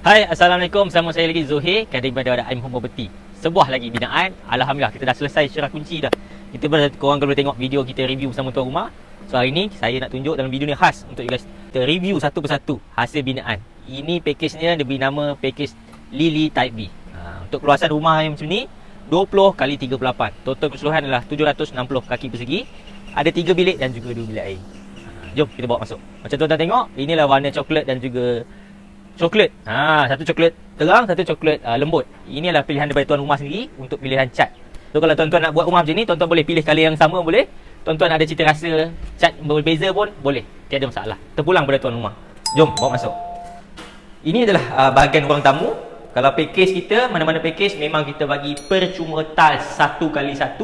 Hai, Assalamualaikum. Sama saya lagi Zohir, kadang pada Aim Home Property. Sebuah lagi binaan. Alhamdulillah kita dah selesai syarah kunci dah. Kita korang kalau tengok video kita review bersama tuan rumah. So hari ni saya nak tunjuk dalam video ni khas untuk you guys. Kita review satu persatu hasil binaan. Ini package-nya diberi nama package Lily Type B. Untuk keluasan rumah yang macam ni 20 x 38. Total keseluruhan adalah 760 kaki persegi. Ada 3 bilik dan juga 2 bilik air. Jom kita bawa masuk. Macam tuan-tuan tengok, inilah warna coklat dan juga coklat. Satu coklat terang, satu coklat lembut. Ini adalah pilihan daripada tuan rumah sendiri untuk pilihan cat. So kalau tuan-tuan nak buat rumah macam ni, tuan-tuan boleh pilih colour yang sama boleh. Tuan-tuan ada cita rasa cat berbeza pun boleh. Tiada masalah. Terpulang pada tuan rumah. Jom bawa masuk. Ini adalah bahagian ruang tamu. Kalau package kita, mana-mana package memang kita bagi percuma tiles 1x1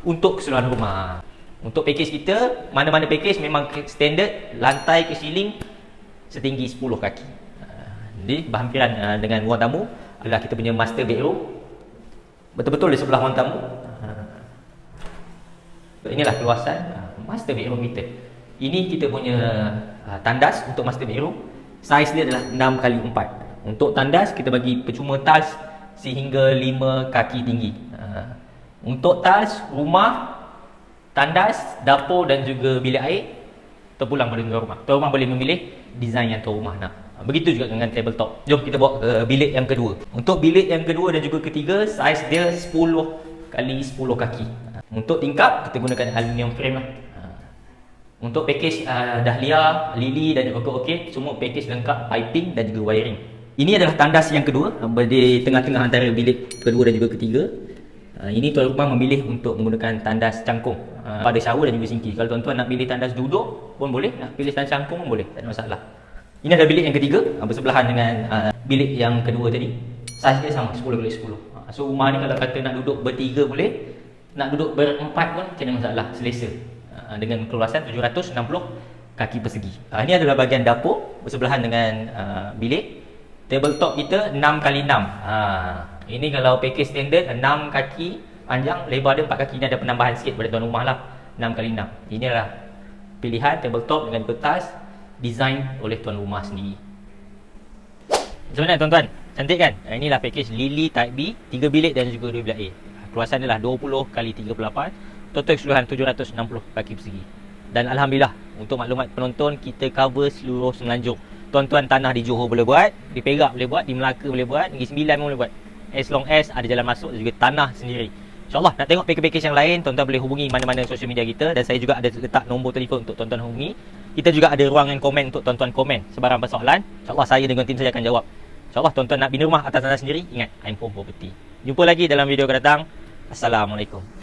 untuk keseluruhan rumah. Untuk package kita, mana-mana package memang standard lantai ke ceiling setinggi 10 kaki. Jadi berhampiran dengan ruang tamu adalah kita punya master bedroom. Betul-betul di sebelah ruang tamu. Inilah keluasan master bedroom kita. Ini kita punya tandas untuk master bedroom. Saiz dia adalah 6x4. Untuk tandas kita bagi percuma tiles sehingga 5 kaki tinggi. Untuk tiles rumah, tandas, dapur dan juga bilik air terpulang pada tuan rumah. Tuan rumah boleh memilih design yang tuan rumah nak. Begitu juga dengan tabletop. Jom kita bawa ke bilik yang kedua. Untuk bilik yang kedua dan juga ketiga, saiz dia 10 x 10 kaki. Untuk tingkap kita gunakan aluminium frame lah. Untuk package Dahlia, Lily dan juga Orchid, semua package lengkap piping dan juga wiring. Ini adalah tandas yang kedua, di tengah-tengah antara bilik kedua dan juga ketiga. Ini tuan rumah memilih untuk menggunakan tandas cangkung pada shower dan juga sinki. Kalau tuan-tuan nak pilih tandas duduk pun boleh, nak pilih tandas cangkung pun boleh, tak ada masalah. Ini adalah bilik yang ketiga, bersebelahan dengan bilik yang kedua tadi. Saiz dia sama 10x10. So rumah ni kalau kata nak duduk bertiga boleh, nak duduk berempat pun tak ada masalah, selesa. Dengan keluasan 760 kaki persegi. Ini adalah bahagian dapur bersebelahan dengan bilik. Tabletop kita 6x6. Ini kalau package standard 6 kaki panjang, lebar dia 4 kaki. Ini ada penambahan sikit pada tuan rumah lah, 6x6. Ini adalah pilihan tabletop dengan kertas design oleh tuan rumah sendiri. Macam mana tuan-tuan? Cantik kan? Inilah package Lily Type B, 3 bilik dan juga 2 bilik air. Keluasan adalah 20 x 38. Total keseluruhan 760 kaki persegi. Dan Alhamdulillah, untuk maklumat penonton, kita cover seluruh Semenanjung. Tuan-tuan tanah di Johor boleh buat, di Perak boleh buat, di Melaka boleh buat, Negeri Sembilan pun boleh buat. As long as ada jalan masuk dan juga tanah sendiri. InsyaAllah nak tengok package-package yang lain, tuan-tuan boleh hubungi mana-mana social media kita. Dan saya juga ada letak nombor telefon untuk tuan-tuan hubungi. Kita juga ada ruangan komen untuk tuan-tuan komen sebarang persoalan. InsyaAllah saya dengan tim saya akan jawab. InsyaAllah tuan-tuan nak bina rumah atas tanah sendiri, ingat Aim Home Property. Jumpa lagi dalam video akan datang. Assalamualaikum.